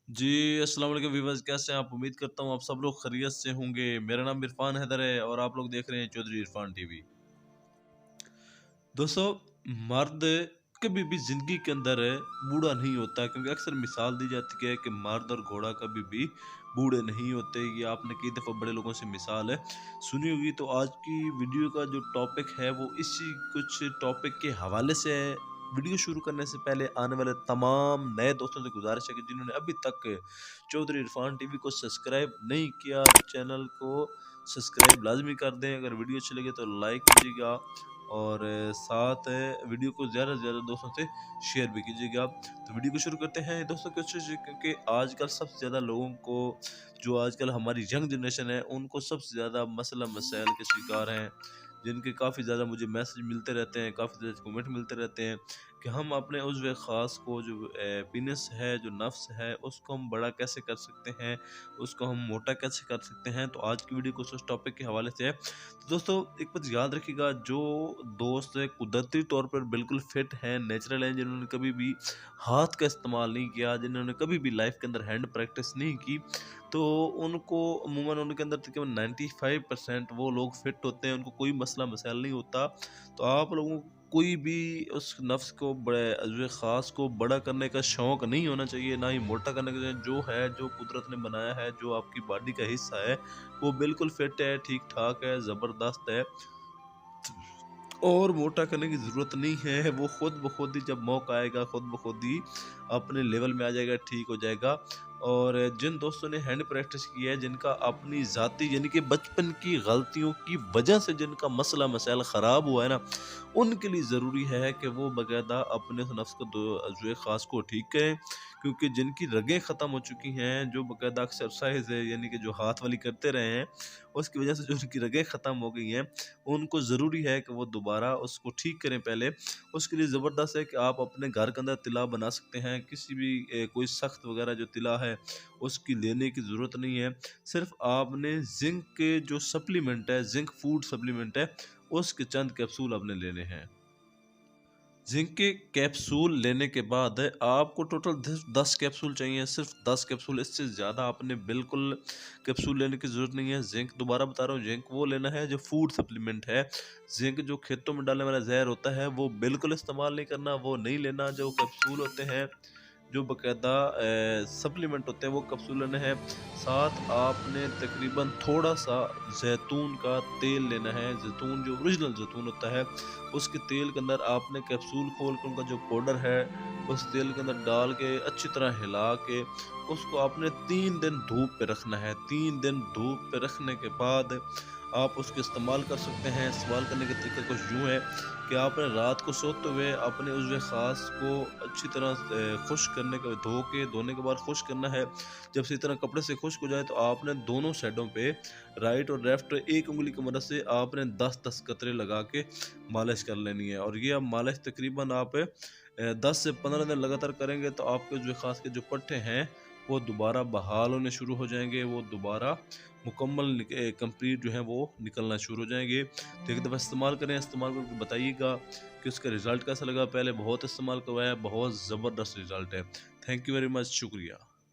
जी, अस्सलाम वालेकुम व्यूअर्स, कैसे हैं आप? उम्मीद करता हूँ आप सब लोग खैरियत से होंगे। मेरा नाम इरफान हैदर है और आप लोग देख रहे हैं चौधरी इरफान टीवी। दोस्तों, मर्द कभी भी ज़िंदगी के अंदर बूढ़ा नहीं होता, क्योंकि अक्सर मिसाल दी जाती है कि मर्द और घोड़ा कभी भी बूढ़े नहीं होते। ये आपने कई दफ़ा बड़े लोगों से मिसाल सुनी होगी। तो आज की वीडियो का जो टॉपिक है वो इसी कुछ टॉपिक के हवाले से है। वीडियो शुरू करने से पहले आने वाले तमाम नए दोस्तों से गुजारिश है कि जिन्होंने अभी तक चौधरी इरफान टीवी को सब्सक्राइब नहीं किया, चैनल को सब्सक्राइब लाजमी कर दें। अगर वीडियो अच्छी लगे तो लाइक कीजिएगा और साथ वीडियो को ज़्यादा से ज़्यादा दोस्तों से शेयर भी कीजिएगा। तो वीडियो को शुरू करते हैं दोस्तों कुछ, क्योंकि आजकल सबसे ज़्यादा लोगों को, जो आजकल हमारी यंग जनरेशन है, उनको सबसे ज़्यादा मसला मसाइल के शिकार हैं, जिनके काफ़ी ज़्यादा मुझे मैसेज मिलते रहते हैं, काफ़ी ज़्यादा कमेंट मिलते रहते हैं कि हम अपने उज़्व ख़ास को, जो पीनस है, जो नफ्स है, उसको हम बड़ा कैसे कर सकते हैं, उसको हम मोटा कैसे कर सकते हैं। तो आज की वीडियो कुछ उस टॉपिक के हवाले से है। तो दोस्तों, एक बात याद रखिएगा, जो दोस्त कुदरती तौर पर बिल्कुल फिट हैं, नेचुरल हैं, जिन्होंने कभी भी हाथ का इस्तेमाल नहीं किया, जिन्होंने कभी भी लाइफ के अंदर हैंड प्रैक्टिस नहीं की, तो उनको अमूमन उनके अंदर तकरीबन 95% वो लोग फिट होते हैं, उनको कोई मसला मसाइल नहीं होता। तो आप लोगों को कोई भी उस नफ्स को, बड़े अज़्व ख़ास को बड़ा करने का शौक़ नहीं होना चाहिए, ना ही मोटा करने का। जो है, जो कुदरत ने बनाया है, जो आपकी बॉडी का हिस्सा है, वो बिल्कुल फिट है, ठीक-ठाक है, ज़बरदस्त है और मोटा करने की ज़रूरत नहीं है। वो खुद ब खुद ही, जब मौका आएगा, खुद ब खुद ही अपने लेवल में आ जाएगा, ठीक हो जाएगा। और जिन दोस्तों ने हैंड प्रैक्टिस की है, जिनका अपनी ज़ाती यानी कि बचपन की गलतियों की वजह से जिनका मसला मसाइल ख़राब हुआ है ना, उनके लिए ज़रूरी है कि वो बाकायदा अपने उस नफ्स को, दो अज़्व ख़ास को ठीक करें। क्योंकि जिनकी रगें ख़त्म हो चुकी हैं, जो बाकायदा एक्सरसाइज़ है, यानी कि जो हाथ वाली करते रहे हैं, उसकी वजह से जो उनकी रगें ख़त्म हो गई हैं, उनको ज़रूरी है कि वो दोबारा उसको ठीक करें पहले। उसके लिए ज़बरदस्त है कि आप अपने घर के अंदर तिला बना सकते हैं। किसी भी कोई सख्त वगैरह जो तिला है, उसकी लेने की ज़रूरत नहीं है। सिर्फ़ आपने ज़िंक के जो सप्लीमेंट है, ज़िंक फूड सप्लीमेंट है, उसके चंद कैप्सूल आपने लेने हैं। ज़िंक के कैप्सूल लेने के बाद आपको टोटल 10 कैप्सूल चाहिए, सिर्फ़ 10 कैप्सूल, इससे ज़्यादा आपने बिल्कुल कैप्सूल लेने की ज़रूरत नहीं है। ज़िंक, दोबारा बता रहा हूँ, ज़िंक वो लेना है जो फूड सप्लीमेंट है। ज़िंक जो खेतों में डालने वाला ज़हर होता है, वो बिल्कुल इस्तेमाल नहीं करना, वो नहीं लेना। जो कैप्सूल होते हैं, जो बाकायदा सप्लीमेंट होते हैं, वो कैप्सूल लेने हैं। साथ आपने तकरीबन थोड़ा-सा ज़ैतून का तेल लेना है। ज़ैतून, जो ओरिजिनल ज़ैतून होता है, उसके तेल के अंदर आपने कैप्सूल खोल के, उनका जो पाउडर है, उस तेल के अंदर डाल के अच्छी तरह हिला के उसको आपने 3 दिन धूप पे रखना है। 3 दिन धूप पे रखने के बाद आप उसको इस्तेमाल कर सकते हैं। इस्तेमाल करने का तरीका कुछ यूँ है कि आपने रात को सोते हुए अपने उज़्व ख़ास को अच्छी तरह से खुश्क करने के, धोने के बाद खुश्क करना है। जब सही तरह कपड़े से खुश्क हो जाए, तो आपने दोनों साइडों पे, राइट और लेफ्ट, एक उँगली की मदद से आपने 10-10 कतरे लगा के मालिश कर लेनी है। और ये अब मालिश तकरीबन आप 10 से 15 दिन लगातार करेंगे, तो आपके जो ख़ास के जो पट्टे हैं, वो दोबारा बहाल होने शुरू हो जाएँगे, वो दोबारा मुकम्मल कंप्लीट जो है वो निकलना शुरू हो जाएँगे। तो एक दफ़ा इस्तेमाल करें, इस्तेमाल करके बताइएगा कि उसका रिज़ल्ट कैसा लगा। पहले बहुत इस्तेमाल करवाया है, बहुत ज़बरदस्त रिज़ल्ट है। थैंक यू वेरी मच, शुक्रिया।